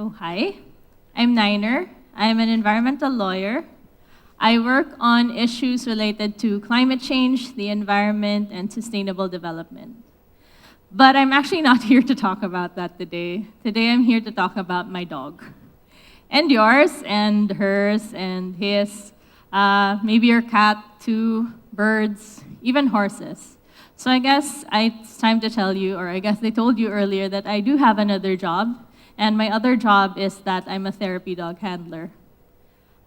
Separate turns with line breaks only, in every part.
So hi, I'm Niner. I'm an environmental lawyer. I work on issues related to climate change, the environment, and sustainable development. But I'm actually not here to talk about that today. Today I'm here to talk about my dog. And yours, and hers, and his, maybe your cat too, birds, even horses. So I guess it's time to tell you, or I guess they told you earlier, that I do have another job. And my other job is that I'm a therapy dog handler.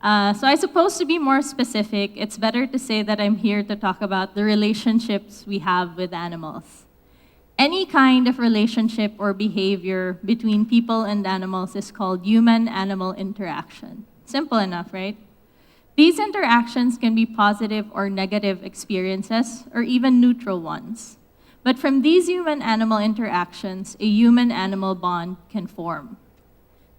So I suppose to be more specific, it's better to say that I'm here to talk about the relationships we have with animals. Any kind of relationship or behavior between people and animals is called human-animal interaction. Simple enough, right? These interactions can be positive or negative experiences, or even neutral ones. But from these human-animal interactions, a human-animal bond can form.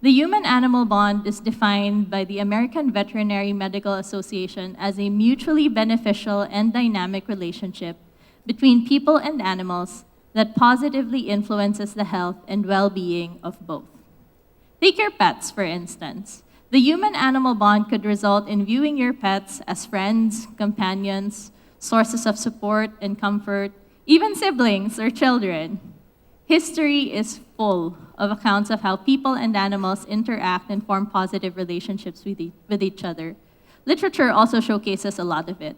The human-animal bond is defined by the American Veterinary Medical Association as a mutually beneficial and dynamic relationship between people and animals that positively influences the health and well-being of both. Take your pets, for instance. The human-animal bond could result in viewing your pets as friends, companions, sources of support and comfort, even siblings or children. History is full of accounts of how people and animals interact and form positive relationships with each other. Literature also showcases a lot of it.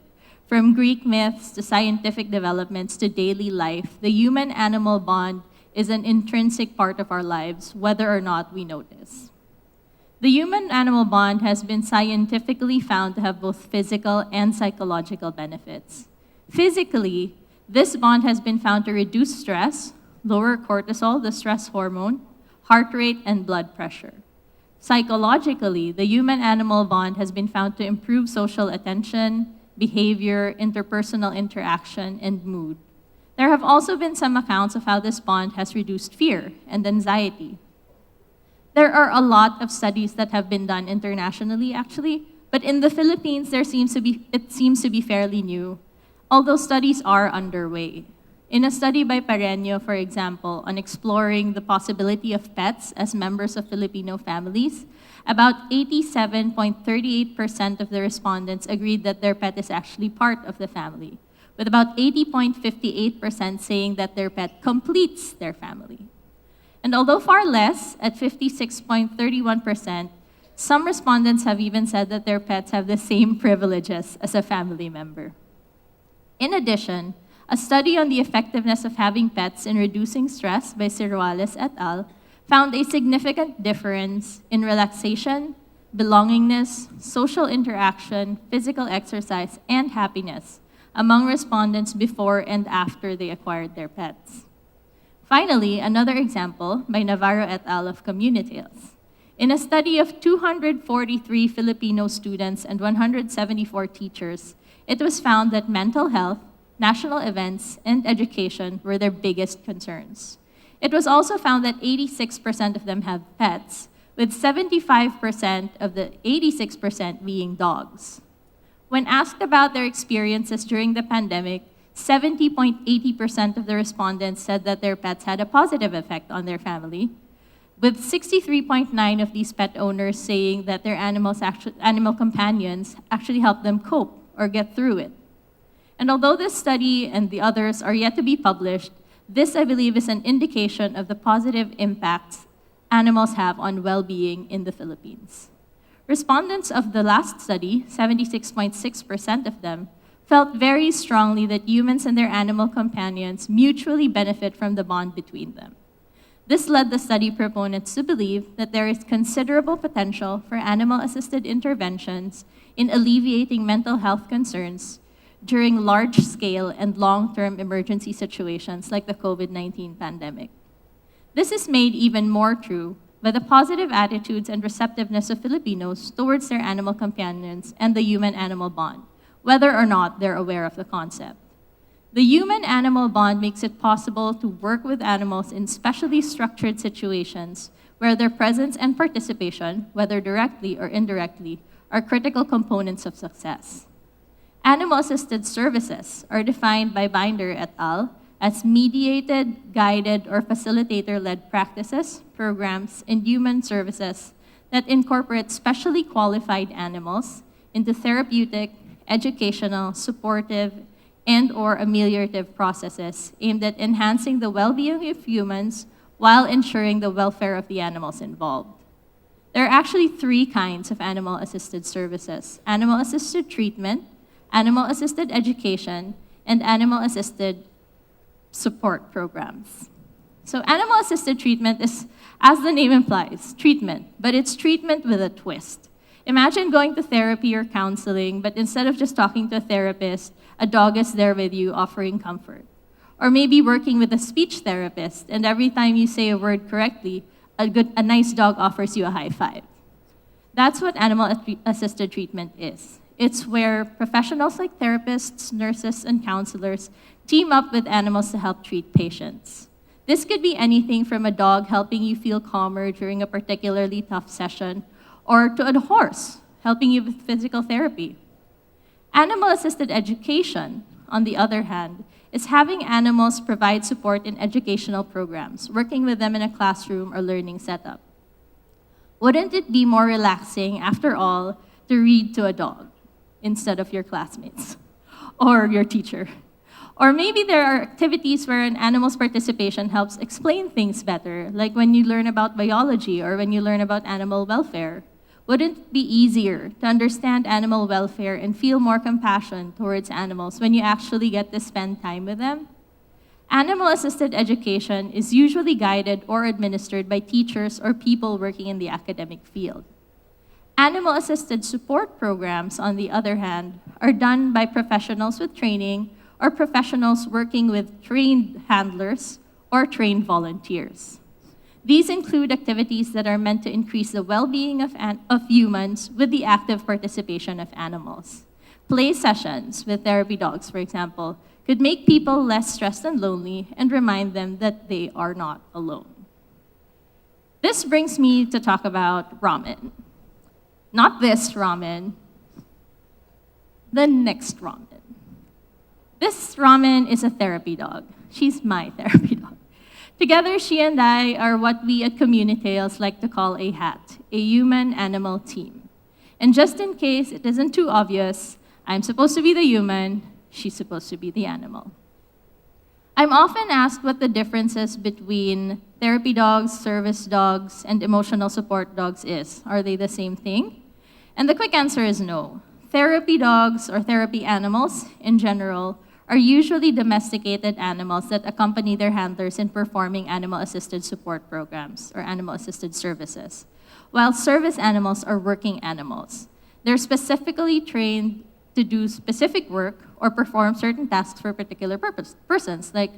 From Greek myths to scientific developments to daily life, the human-animal bond is an intrinsic part of our lives, whether or not we notice. The human-animal bond has been scientifically found to have both physical and psychological benefits. Physically, this bond has been found to reduce stress, lower cortisol, the stress hormone, heart rate, and blood pressure. Psychologically, the human-animal bond has been found to improve social attention, behavior, interpersonal interaction, and mood. There have also been some accounts of how this bond has reduced fear and anxiety. There are a lot of studies that have been done internationally, actually, but in the Philippines, it seems to be fairly new, although studies are underway. In a study by Pareño, for example, on exploring the possibility of pets as members of Filipino families, about 87.38% of the respondents agreed that their pet is actually part of the family, with about 80.58% saying that their pet completes their family. And although far less, at 56.31%, some respondents have even said that their pets have the same privileges as a family member. In addition, a study on the effectiveness of having pets in reducing stress by Ciruales et al. Found a significant difference in relaxation, belongingness, social interaction, physical exercise, and happiness among respondents before and after they acquired their pets. Finally, another example by Navarro et al. Of Communitales. In a study of 243 Filipino students and 174 teachers, it was found that mental health, national events, and education were their biggest concerns. It was also found that 86% of them have pets, with 75% of the 86% being dogs. When asked about their experiences during the pandemic, 70.80% of the respondents said that their pets had a positive effect on their family, with 63.9% of these pet owners saying that their animal companions actually helped them cope or get through it. And although this study and the others are yet to be published, this, I believe, is an indication of the positive impacts animals have on well-being in the Philippines. Respondents of the last study, 76.6% of them, felt very strongly that humans and their animal companions mutually benefit from the bond between them. This led the study proponents to believe that there is considerable potential for animal-assisted interventions in alleviating mental health concerns during large-scale and long-term emergency situations like the COVID-19 pandemic. This is made even more true by the positive attitudes and receptiveness of Filipinos towards their animal companions and the human-animal bond, whether or not they're aware of the concept. The human-animal bond makes it possible to work with animals in specially structured situations where their presence and participation, whether directly or indirectly, are critical components of success. Animal-assisted services are defined by Binder et al. as mediated, guided, or facilitator-led practices, programs, and human services that incorporate specially qualified animals into therapeutic, educational, supportive, and/or ameliorative processes aimed at enhancing the well-being of humans while ensuring the welfare of the animals involved. There are actually three kinds of animal-assisted services: animal-assisted treatment, animal-assisted education, and animal-assisted support programs. So animal-assisted treatment is, as the name implies, treatment, but it's treatment with a twist. Imagine going to therapy or counseling, but instead of just talking to a therapist, a dog is there with you offering comfort. Or maybe working with a speech therapist, and every time you say a word correctly, a nice dog offers you a high five. That's what animal-assisted treatment is. It's where professionals like therapists, nurses, and counselors team up with animals to help treat patients. This could be anything from a dog helping you feel calmer during a particularly tough session, or to a horse helping you with physical therapy. Animal-assisted education, on the other hand, is having animals provide support in educational programs, working with them in a classroom or learning setup. Wouldn't it be more relaxing, after all, to read to a dog instead of your classmates or your teacher? Or maybe there are activities where an animal's participation helps explain things better, like when you learn about biology or when you learn about animal welfare. Wouldn't it be easier to understand animal welfare and feel more compassion towards animals when you actually get to spend time with them? Animal-assisted education is usually guided or administered by teachers or people working in the academic field. Animal-assisted support programs, on the other hand, are done by professionals with training or professionals working with trained handlers or trained volunteers. These include activities that are meant to increase the well-being of humans with the active participation of animals. Play sessions with therapy dogs, for example, could make people less stressed and lonely and remind them that they are not alone. This brings me to talk about ramen. Not this ramen, the next ramen. This ramen is a therapy dog. She's my therapy dog. Together, she and I are what we at Communitales like to call a HAT, a human-animal team. And just in case it isn't too obvious, I'm supposed to be the human, she's supposed to be the animal. I'm often asked what the difference is between therapy dogs, service dogs, and emotional support dogs is. Are they the same thing? And the quick answer is no. Therapy dogs, or therapy animals in general, are usually domesticated animals that accompany their handlers in performing animal-assisted support programs or animal-assisted services, while service animals are working animals. They're specifically trained to do specific work or perform certain tasks for particular persons, like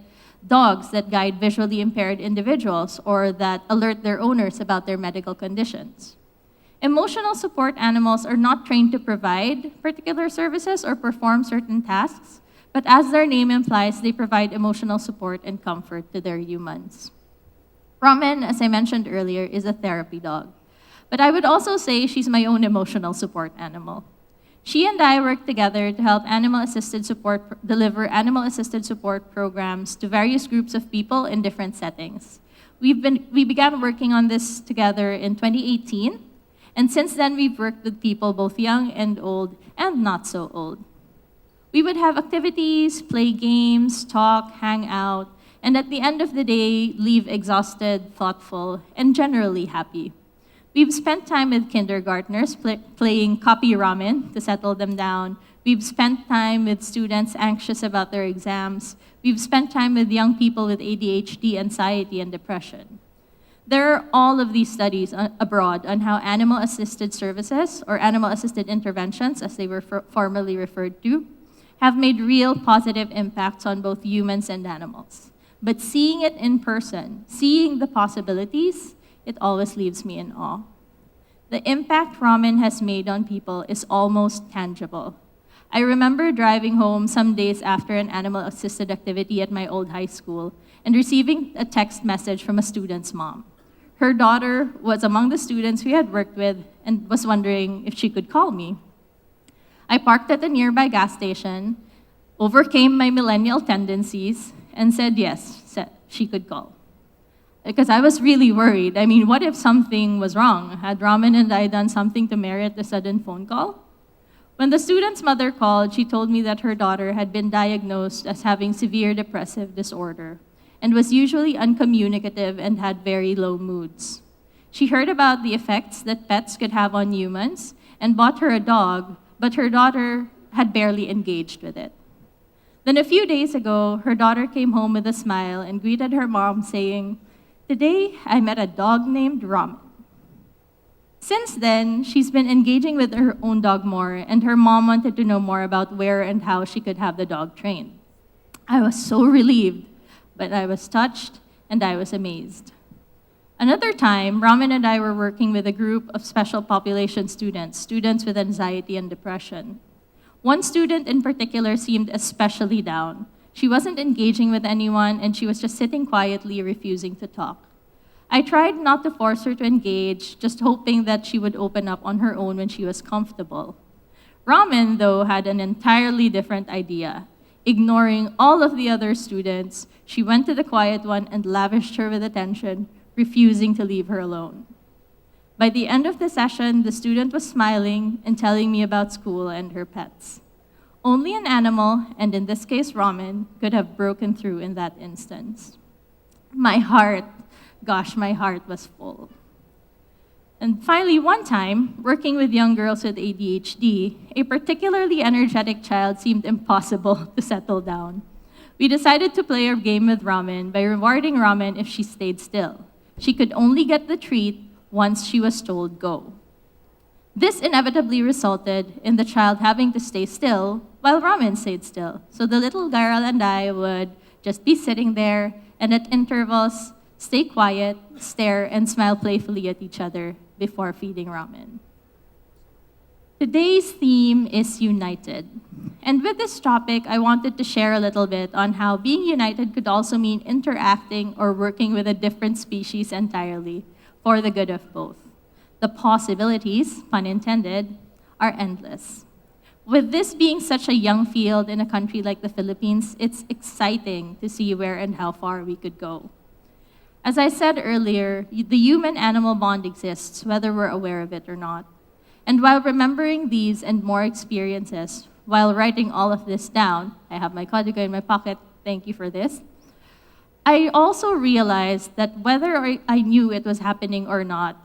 dogs that guide visually impaired individuals or that alert their owners about their medical conditions. Emotional support animals are not trained to provide particular services or perform certain tasks, but as their name implies, they provide emotional support and comfort to their humans. Ramen, as I mentioned earlier, is a therapy dog. But I would also say she's my own emotional support animal. She and I work together to help deliver animal-assisted support programs to various groups of people in different settings. We began working on this together in 2018, and since then we've worked with people both young and old, and not so old. We would have activities, play games, talk, hang out, and at the end of the day, leave exhausted, thoughtful, and generally happy. We've spent time with kindergartners playing copy ramen to settle them down. We've spent time with students anxious about their exams. We've spent time with young people with ADHD, anxiety, and depression. There are all of these studies abroad on how animal-assisted services, or animal-assisted interventions, as they were formerly referred to, have made real positive impacts on both humans and animals. But seeing it in person, seeing the possibilities, it always leaves me in awe. The impact ramen has made on people is almost tangible. I remember driving home some days after an animal-assisted activity at my old high school and receiving a text message from a student's mom. Her daughter was among the students we had worked with and was wondering if she could call me. I parked at a nearby gas station, overcame my millennial tendencies, and said yes, said she could call. Because I was really worried. I mean, what if something was wrong? Had Raman and I done something to merit the sudden phone call? When the student's mother called, she told me that her daughter had been diagnosed as having severe depressive disorder and was usually uncommunicative and had very low moods. She heard about the effects that pets could have on humans and bought her a dog, but her daughter had barely engaged with it. Then a few days ago, her daughter came home with a smile and greeted her mom saying, "Today, I met a dog named Ramen." Since then, she's been engaging with her own dog more, and her mom wanted to know more about where and how she could have the dog trained. I was so relieved, but I was touched and I was amazed. Another time, Ramen and I were working with a group of special population students with anxiety and depression. One student in particular seemed especially down. She wasn't engaging with anyone, and she was just sitting quietly, refusing to talk. I tried not to force her to engage, just hoping that she would open up on her own when she was comfortable. Ramen, though, had an entirely different idea. Ignoring all of the other students, she went to the quiet one and lavished her with attention, refusing to leave her alone. By the end of the session, the student was smiling and telling me about school and her pets. Only an animal, and in this case Ramen, could have broken through in that instance. My heart was full. And finally, one time, working with young girls with ADHD, a particularly energetic child seemed impossible to settle down. We decided to play a game with Ramen by rewarding Ramen if she stayed still. She could only get the treat once she was told go. This inevitably resulted in the child having to stay still while Ramen stayed still. So the little girl and I would just be sitting there and at intervals stay quiet, stare, and smile playfully at each other before feeding Ramen. Today's theme is united. And with this topic, I wanted to share a little bit on how being united could also mean interacting or working with a different species entirely for the good of both. The possibilities, pun intended, are endless. With this being such a young field in a country like the Philippines, it's exciting to see where and how far we could go. As I said earlier, the human-animal bond exists, whether we're aware of it or not. And while remembering these and more experiences, while writing all of this down, I have my código in my pocket, thank you for this, I also realized that whether I knew it was happening or not,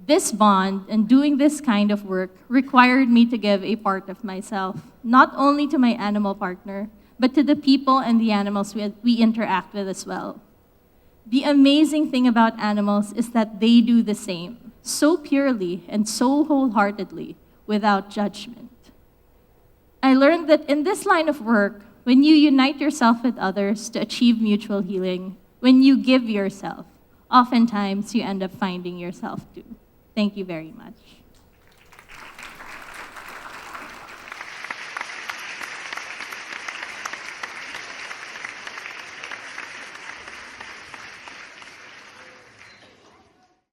this bond and doing this kind of work required me to give a part of myself, not only to my animal partner, but to the people and the animals we interact with as well. The amazing thing about animals is that they do the same, so purely and so wholeheartedly, without judgment. I learned that in this line of work, when you unite yourself with others to achieve mutual healing, when you give yourself, oftentimes you end up finding yourself too. Thank you very much.